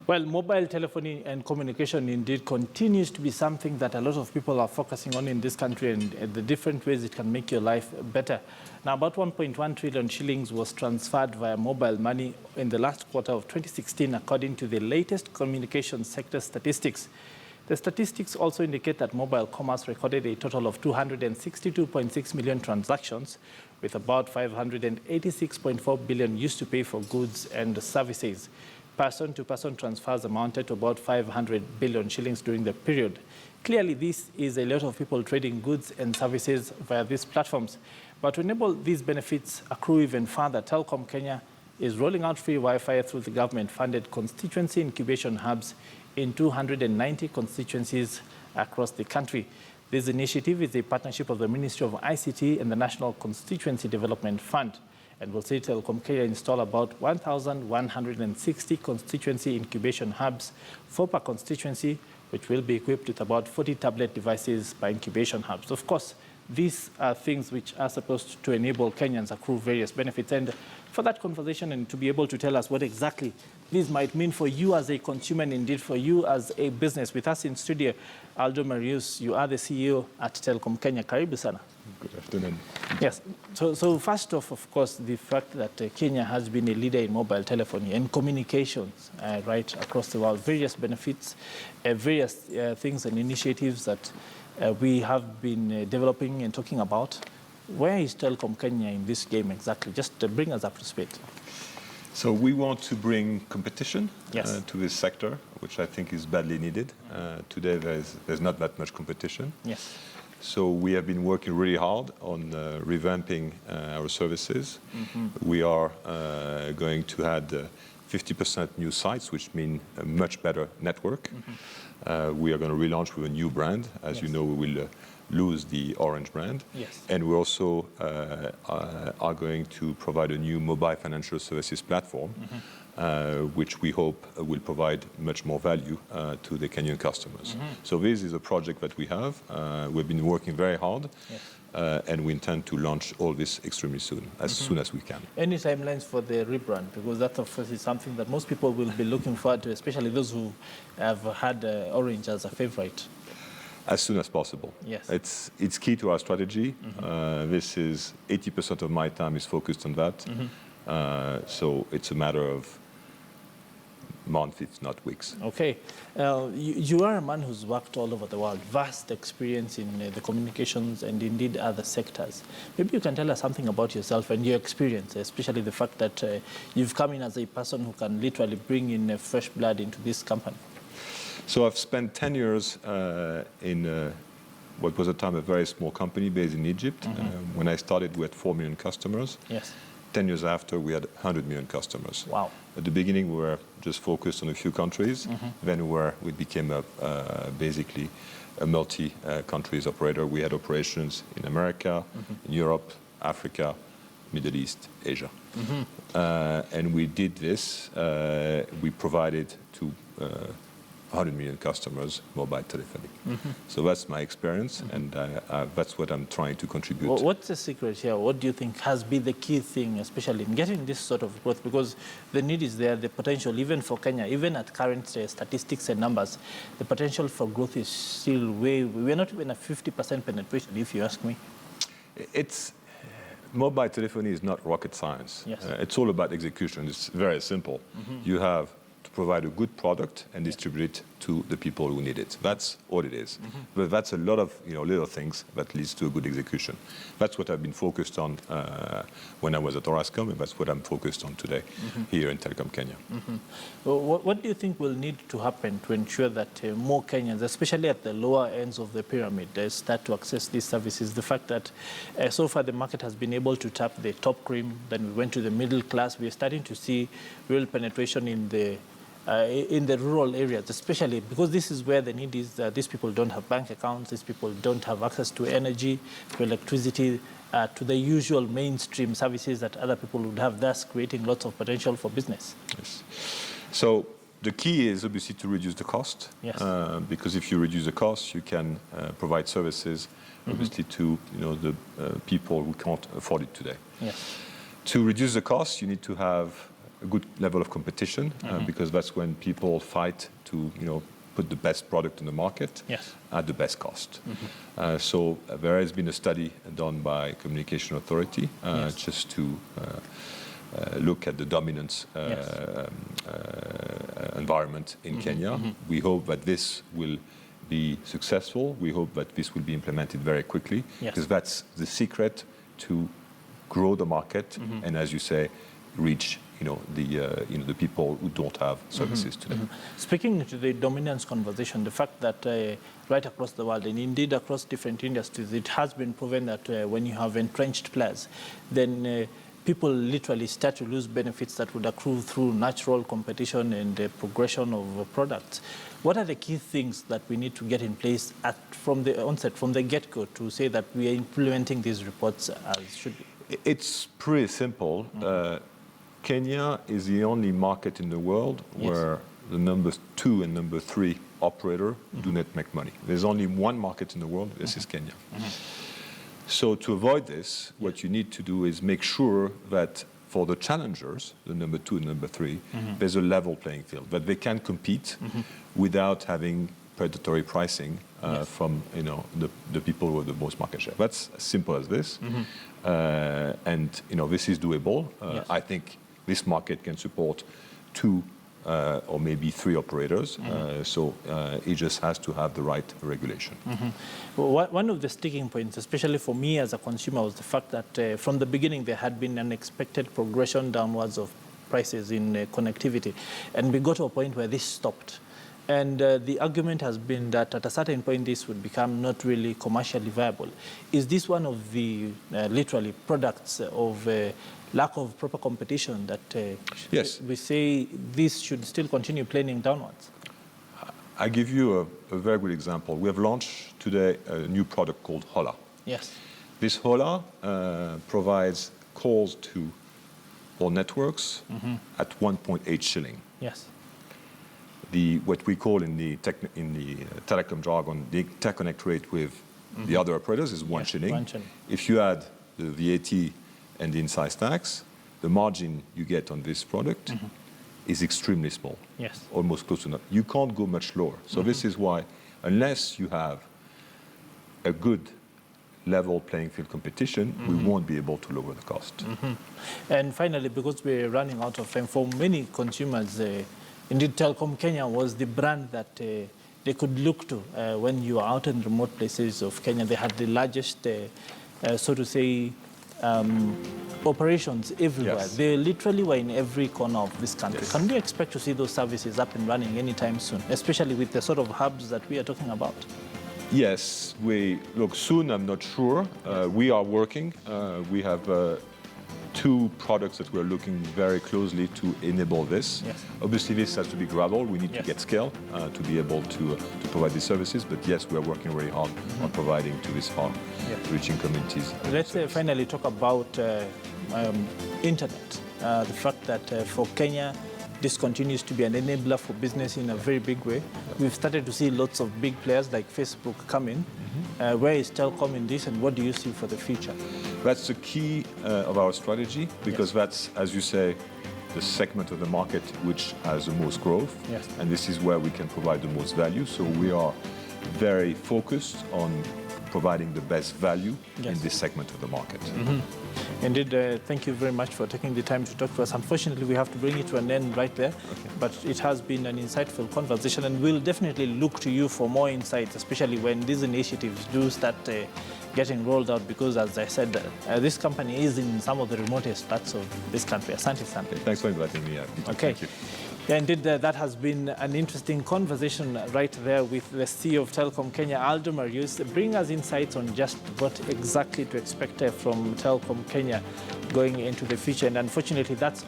Well, mobile telephony and communication indeed continues to be something that a lot of people are focusing on in this country, and the different ways it can make your life better. Now, about 1.1 trillion shillings was transferred via mobile money in the last quarter of 2016, according to the latest communication sector statistics. The statistics also indicate that mobile commerce recorded a total of 262.6 million transactions, with about 586.4 billion used to pay for goods and services. Person-to-person transfers amounted to about 500 billion shillings during the period. Clearly, this is a lot of people trading goods and services via these platforms. But to enable these benefits accrue even further, Telcom Kenya is rolling out free Wi-Fi through the government-funded constituency incubation hubs in 290 constituencies across the country. This initiative is a partnership of the Ministry of ICT and the National Constituency Development Fund, and will see Telcom Kenya install about 1,160 constituency incubation hubs, 4 per constituency, which will be equipped with about 40 tablet devices per incubation hubs. Of course, these are things which are supposed to enable Kenyans accrue various benefits. And for that conversation and to be able to tell us what exactly this might mean for you as a consumer and indeed for you as a business, with us in studio, Aldo Mareuse, you are the CEO at Telcom Kenya. Karibu sana. Good afternoon. Yes. So first off, of course, the fact that Kenya has been a leader in mobile telephony and communications right across the world, various benefits, various things and initiatives that we have been developing and talking about. Where is Telcom Kenya in this game exactly? Just bring us up to speed. So we want to bring competition Yes. to this sector, which I think is badly needed. Today there's not that much competition. Yes. So we have been working really hard on revamping our services. We are going to add 50% new sites, which mean a much better network. We are going to relaunch with a new brand. As Yes. you know, we will lose the Orange brand. Yes. And we also are going to provide a new mobile financial services platform, which we hope will provide much more value to the Kenyan customers. So this is a project that we have. We've been working very hard. Yes. And we intend to launch all this extremely soon, as soon as we can. Any timelines for the rebrand? Because that, of course, is something that most people will be looking forward to, especially those who have had Orange as a favorite. As soon as possible. Yes. It's key to our strategy. This is 80% of my time is focused on that. So it's a matter of months, if not weeks. Okay. You are a man who's worked all over the world, vast experience in the communications and indeed other sectors. Maybe you can tell us something about yourself and your experience, especially the fact that you've come in as a person who can literally bring in fresh blood into this company. So I've spent 10 years in what was at the time a very small company based in Egypt. When I started, we had 4 million customers. Yes. 10 years after, we had 100 million customers. Wow. At the beginning, we were just focused on a few countries. Then we became basically a multi-countries operator. We had operations in America, in Europe, Africa, Middle East, Asia. And we did this. We provided to 100 million customers mobile telephony. So that's my experience, and that's what I'm trying to contribute. Well, what's the secret here? What do you think has been the key thing, especially in getting this sort of growth? Because the need is there, the potential, even for Kenya, even at current statistics and numbers, the potential for growth is still we're not even at 50% penetration, if you ask me. Mobile telephony is not rocket science. Yes. It's all about execution. It's very simple. You have to provide a good product and distribute it to the people who need it. That's all it is. But that's a lot of little things that leads to a good execution. That's what I've been focused on when I was at Orascom, and that's what I'm focused on today here in Telcom Kenya. Well, what do you think will need to happen to ensure that more Kenyans, especially at the lower ends of the pyramid, start to access these services? The fact that so far the market has been able to tap the top cream, then we went to the middle class. We're starting to see real penetration in the rural areas, especially because this is where the need is. These people don't have bank accounts. These people don't have access to energy, to electricity, to the usual mainstream services that other people would have, thus creating lots of potential for business. Yes. So the key is obviously to reduce the cost. Yes. Because if you reduce the cost, you can provide services, obviously, to the people who can't afford it today. Yes. To reduce the cost, you need to have a good level of competition, because that's when people fight to, put the best product in the market at the best cost. So there has been a study done by Communication Authority just to look at the dominance environment in Kenya. We hope that this will be successful. We hope that this will be implemented very quickly, because that's the secret to grow the market and, as you say, reach the people who don't have services today. Speaking to the dominance conversation, the fact that right across the world, and indeed across different industries, it has been proven that when you have entrenched players, then people literally start to lose benefits that would accrue through natural competition and the progression of products. What are the key things that we need to get in place from the onset, from the get-go, to say that we are implementing these reports as should be? It's pretty simple. Kenya is the only market in the world where the number 2 and number 3 operator do not make money. There's only one market in the world, this is Kenya. So to avoid this, what you need to do is make sure that for the challengers, the number 2 and number 3, there's a level playing field, that they can compete without having predatory pricing from the people with the most market share. That's as simple as this. And this is doable. I think this market can support 2 or maybe 3 operators. So it just has to have the right regulation. Well, one of the sticking points, especially for me as a consumer, was the fact that from the beginning there had been an expected progression downwards of prices in connectivity. And we got to a point where this stopped. And the argument has been that at a certain point this would become not really commercially viable. Is this one of the literally products of lack of proper competition that we say this should still continue planing downwards? I give you a very good example. We have launched today a new product called Hola. Yes. This Hola provides calls to all networks at 1.8 shilling. Yes. What we call in the telecom jargon, the interconnect rate with the other operators is 1 shilling. 1 shilling. If you add the VAT and the incise tax, the margin you get on this product is extremely small, almost close to nothing. You can't go much lower. So this is why, unless you have a good level playing field competition, we won't be able to lower the cost. And finally, because we're running out of time, for many consumers, indeed Telcom Kenya was the brand that they could look to when you are out in remote places of Kenya. They had the largest, so to say, operations everywhere. Yes. They literally were in every corner of this country. Can we expect to see those services up and running anytime soon, especially with the sort of hubs that we are talking about? Yes, look, soon, I'm not sure. We are working. We have 2 products that we're looking very closely to enable this. Obviously, this has to be gradual. We need to get scale to be able to provide these services. But yes, we are working very hard on providing to this far reaching communities. Let's finally talk about internet. The fact that for Kenya, this continues to be an enabler for business in a very big way. We've started to see lots of big players like Facebook come in. Where is Telcom in this, and what do you see for the future? That's the key of our strategy, because that's, as you say, the segment of the market which has the most growth. And this is where we can provide the most value. So we are very focused on providing the best value in this segment of the market. Indeed, thank you very much for taking the time to talk to us. Unfortunately, we have to bring it to an end right there, but it has been an insightful conversation, and we'll definitely look to you for more insights, especially when these initiatives do start getting rolled out, because, as I said, this company is in some of the remotest parts of this country. Asante. Thanks for inviting me. Okay. Thank you. Yeah, indeed, that has been an interesting conversation right there with the CEO of Telcom Kenya, Aldo Mareuse, bringing us insights on just what exactly to expect from Telcom Kenya going into the future. And unfortunately, that's